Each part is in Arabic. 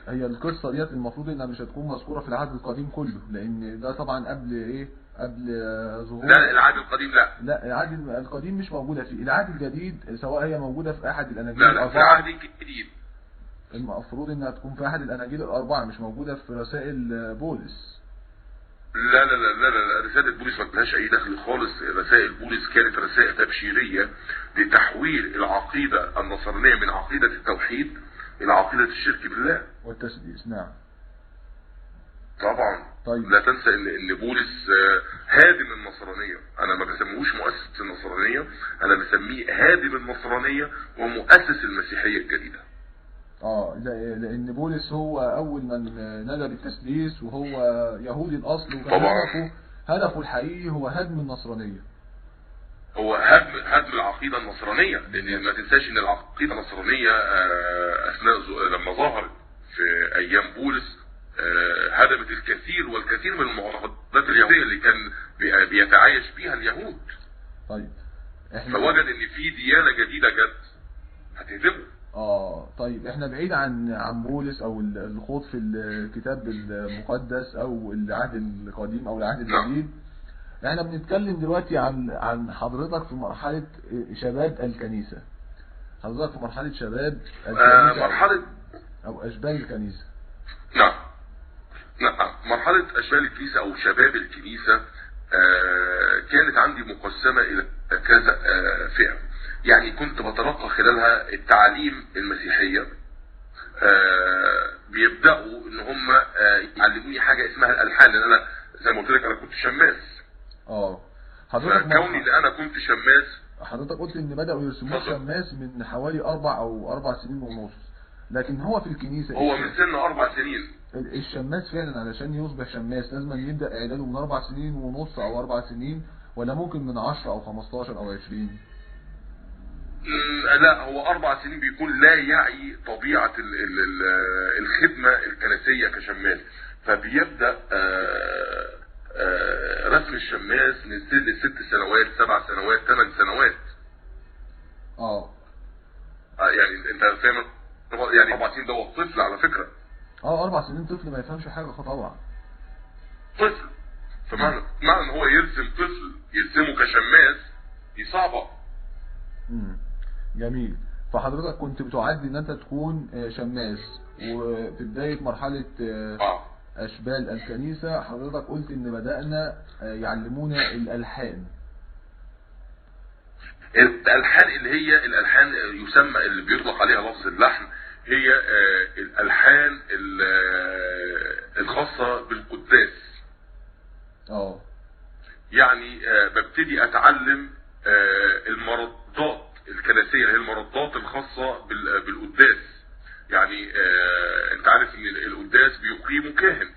هي القصة ديت المفروض انها مش هتكون مذكورة في العهد القديم كله، لان ده طبعا قبل ايه، قبل ظهور. لا العهد القديم لا. لا العهد القديم مش موجودة فيه. العهد الجديد سواء هي موجودة في احد الاناجيل لا لا في الاربعة، العهد الجديد المفروض انها تكون في احد الاناجيل الاربعة، مش موجودة في رسائل بولس. لا لا لا لا لا، رسالة بولس ما لهاش أي دخل خالص. رسائل بولس كانت رسائل تبشيرية لتحويل العقيدة النصرانية من عقيدة التوحيد إلى عقيدة الشرك بالله والتسديس. نعم طبعا. طيب. لا تنسى إن بولس هادم النصرانية. أنا ما بسميهوش مؤسس النصرانية، أنا بسميه هادم النصرانية ومؤسس المسيحية الجديدة. لان بولس هو اول من نادى بالتسديس، وهو يهودي الاصل، وكان طبعا هدفه الحقيقي هو هدم النصرانية، هو هدم العقيدة النصرانية. لان ما تنساش ان العقيدة النصرانية اثناء لما ظهرت في ايام بولس هدمت الكثير والكثير من المعتقدات اليهودية اللي كان بيتعايش بيها اليهود. طيب فوجد ان في ديانة جديدة جت هتهدمه. طيب احنا بعيد عن بولس او الخوض في الكتاب المقدس او العهد القديم او العهد الجديد. احنا بنتكلم دلوقتي عن حضرتك في مرحلة شباب الكنيسة. حضرتك في مرحلة شباب الكنيسة مرحلة او اشبال الكنيسة. نعم مرحلة اشبال الكنيسة او شباب الكنيسة كانت عندي مقسمة الى كذا فئة. يعني كنت بتلقى خلالها التعاليم المسيحية. بيبدأوا ان هم يعلموني حاجة اسمها الالحان، لان انا زي ما قلت لك انا كنت شماس. حضرتك كوني ان انا كنت شماس. حضرتك قلت ان بدأوا يرسموه شماس من حوالي 4 سنين ونص، لكن هو في الكنيسة هو من سن 4 سنين. الشماس فعلا علشان يصبح شماس لازم يبدأ اعداده من 4 سنين ونص او 4 سنين، ولا ممكن من 10 او 15 او 20؟ لا هو 4 سنين بيكون لا يعي طبيعة الخدمة الكنسية كشماس. فبيبدأ رسم الشماس من سن 6 سنوات 7 سنوات 8 سنوات. يعني انت فاهم يعني 4 سنين ده طفل على فكرة. 4 سنين طفل ما يفهمش حاجة طبعا. طفل. فمعنى ان هو يرسم طفل يرسمه كشماس دي صعبة. جميل. فحضرتك كنت بتعد ان انت تكون شماس، وفي بداية مرحلة اشبال الكنيسة حضرتك قلت ان بدأنا يعلمونا الالحان. الالحان اللي هي الالحان يسمى اللي بيطلق عليها لفظ اللحن هي الالحان الخاصة بالقداس. يعني ببتدي اتعلم المردات الكنسية اللي هي المردات الخاصة بالقداس. يعني انت عارف ان القداس بيقيمه كاهن.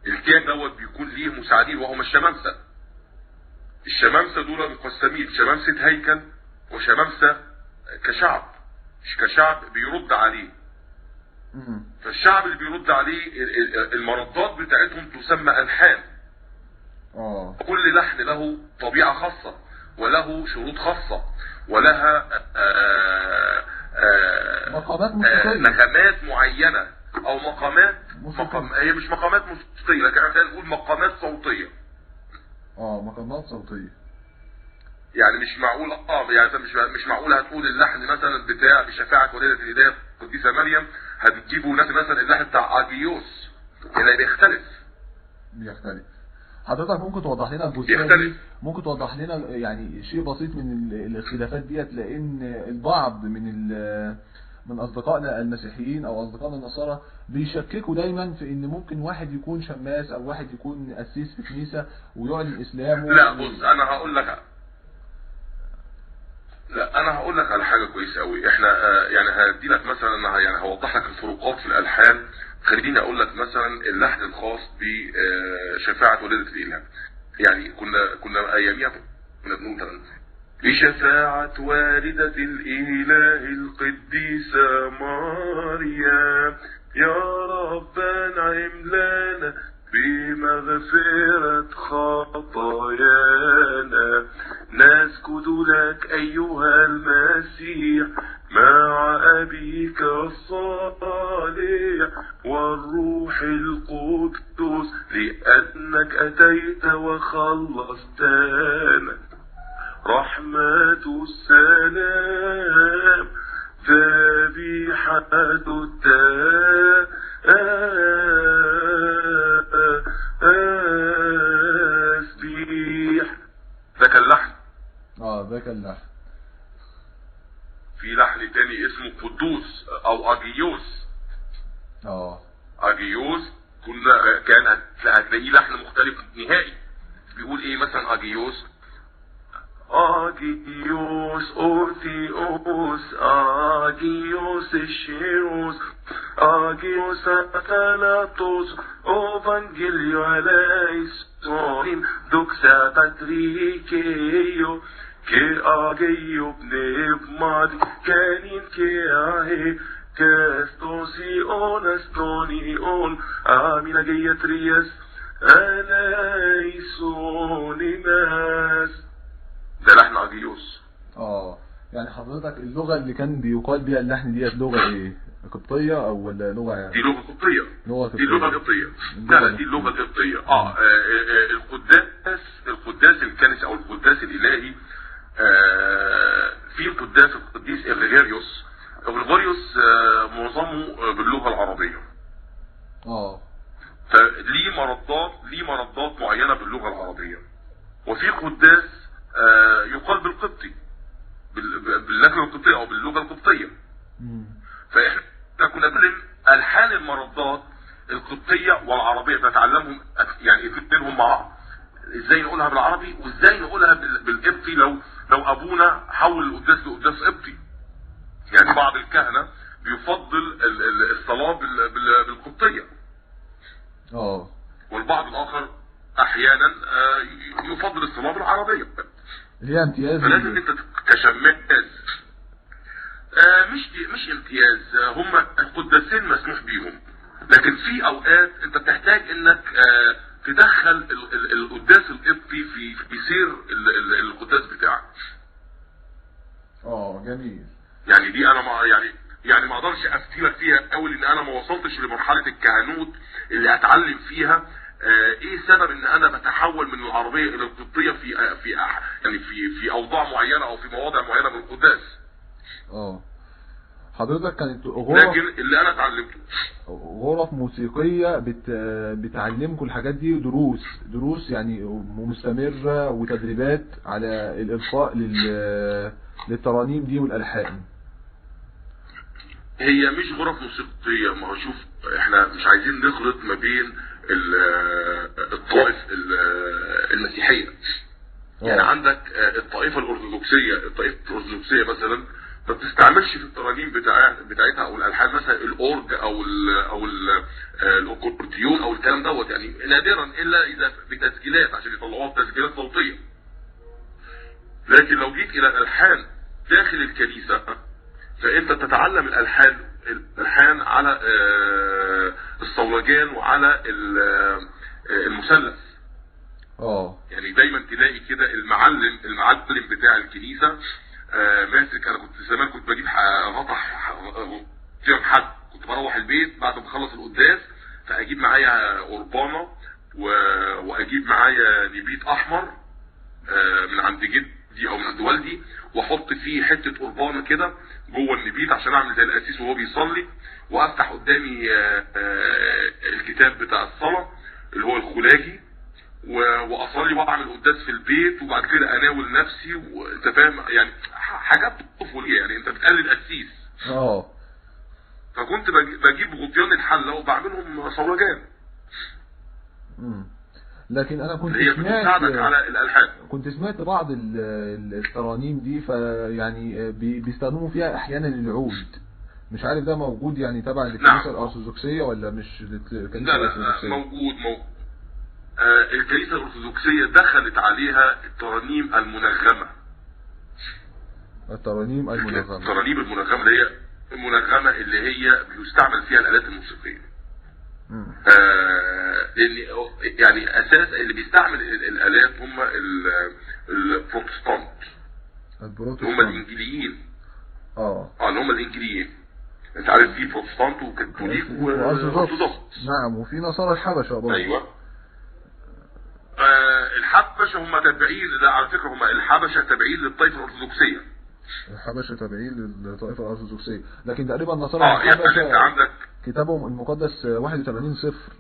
الكاهن دوت بيكون ليه مساعدين وهم الشمامسة. الشمامسة دول مقسمين شمامسة هيكل وشمامسة كشعب. مش كشعب بيرد عليه. فالشعب اللي بيرد عليه المردات بتاعتهم تسمى ألحان. كل لحن له طبيعة خاصة وله شروط خاصة ولها مقامات موسيقية، نغمات معينة او هي مش مقامات موسيقية لكن احنا نقول مقامات صوتية. مقامات صوتية. يعني مش معقول يعني مش معقول هتقول اللحن مثلا بتاع بشفاعة وليدة الهداية القديسة مريم هتجيبوا ناس مثلا اللحن بتاع اجيوس هنا بيختلف. حضرتك ممكن توضح لنا الجزئيه دي؟ ممكن توضح لنا يعني شيء بسيط من الاختلافات ديت، لان البعض من اصدقائنا المسيحيين او اصدقائنا النصارى بيشككوا دايما في ان ممكن واحد يكون شماس او واحد يكون قسيس في كنيسه ويعلن اسلامه. لا بص انا هقول لك على حاجه كويسه قوي. احنا يعني هدي لك مثلا يعني هوضح لك الفروقات في الالحان. خليني اقول لك مثلا اللحن الخاص بشفاعة ولادة الإله. يعني كنا اياميها كنا بنقول بشفاعة والدة الإله القديسة مريم يا رب انعم لنا بمغفرة خطايانا نسجد لك أيها المسيح مع أبيك الصالح إنك أتيت وخلصتنا، رحمة السلام ذبيحة التسبيح. ده كان لحن. ده كان لحن. في لحن تاني اسمه قدوس او اجيوس. اجيوس كان هتلاقيه لحن مختلف نهائي. بيقول ايه مثلا اجيوس؟ اجيوس اورثيوس، اجيوس الشيروس، اجيوس اثناتوس، اوفانجيليو الايسوريم، دوكسا تاتريكيو كي اجيو بنبمادي كانين كي اهي كاستوسيون استونيون امين جيتريس الايسونيماس. ده لحن اجيوس. يعني حضرتك اللغة اللي كان بيقال بيها اللحن ديت لغة ايه؟ قبطية او ولا لغة يعني؟ دي لغة قبطية. دي لغة قبطية. لا دي اللغة القبطية. القداس الكنسي او القداس الالهي، في قداس القديس غريغوريوس. غريغوريوس معظمه باللغة العربية. فليه مردات معينة باللغة العربية. وفي قداس يقال بالقبطي، باللهجة القبطية او باللغة القبطية. فاحنا كنا بنعلم الحان المردات القبطية والعربية، بنتعلمهم يعني الاثنين مع بعض، ازاي نقولها بالعربي وازاي نقولها بالقبطي لو ابونا حول القداس لقداس قبطي. يعني بعض الكهنة بيفضل الصلاة بالقبطية، والبعض الاخر احيانا يفضل الصلاة بالعربية. ليه امتياز؟ فلازم انت كشماس مش امتياز، هم القداسين مسموح بيهم، لكن في اوقات انت بتحتاج انك تدخل القداس القبطي في سير القداس بتاعك. جميل. يعني دي انا ما اقدرش افتيلك فيها قوي، لان انا ما وصلتش لمرحله الكهنوت اللي اتعلم فيها ايه سبب ان انا بتحول من العربيه الى القبطيه في اوضاع معينه او في مواضع معينه من القداس. حضرتك كانت لكن اللي انا اتعلمته غرف موسيقيه بتعلمكم الحاجات دي، دروس يعني مستمره وتدريبات على الالقاء للترانيم دي والالحان. هي مش غرف موسيقيه. ما هو شوف، احنا مش عايزين نخلط ما بين الطائف المسيحيه. يعني عندك الطائفه الارثوذكسيه مثلا ما بتستعملش في الترانيم بتاعتها او الالحان مثلا الاورج او الاكورديون او الكلام دوت، يعني نادرا الا اذا بتسجيلات عشان يطلعوها بتسجيلات صوتيه. لكن لو جيت الى الالحان داخل الكنيسه فانت تتعلم الالحان على الصولجان وعلى المثلث. يعني دايما تلاقي كده المعلم بتاع الكنيسه ماسك. انا كنت زمان كنت بجيب غطا حد، كنت بروح البيت بعد ما اخلص القداس فاجيب معايا قربانه واجيب معايا نبيت احمر من عند جدي او من عند والدي، واحط فيه حته قربانه كده جوه النبيت عشان اعمل زي القسيس وهو بيصلي، وافتح قدامي الكتاب بتاع الصلاه اللي هو الخلاجي واصلي واعمل قداس في البيت، وبعد كده اناول نفسي. وانت فاهم يعني حاجات طفوليه، يعني انت بتقلد قسيس. فكنت بجيب غطيان الحله وبعملهم صولجان. لكن انا كنت سمعت على الالحان، كنت سمعت بعض الترانيم دي فيعني بيستخدموا فيها احيانا العود. مش عارف ده موجود يعني تبع الكنيسه الارثوذكسيه ولا مش الكنيسه الارثوذكسيه؟ موجود. الكنيسه الارثوذكسيه دخلت عليها الترانيم المنغمه. الترانيم المنغمه اللي هي المنغمه اللي هي بيستعمل فيها الالات الموسيقيه. لان يعني اساس اللي بيستعمل الالات هم البروتستانت، هم الانجيليين. اللي هم الانجيليين. انت عارف في بروتستانت وكاثوليك وارثوذكس. نعم، وفي نصارى الحبشه برضه. ايوه. والحبشه هم تابعين، لا على فكره هم الحبشه تابعين للطائفه الارثوذكسيه. الحبشه تابعين للطائفه الارثوذكسيه، لكن تقريبا النصارى يعني انت الحبشه عندك كتابهم المقدس 81 صفر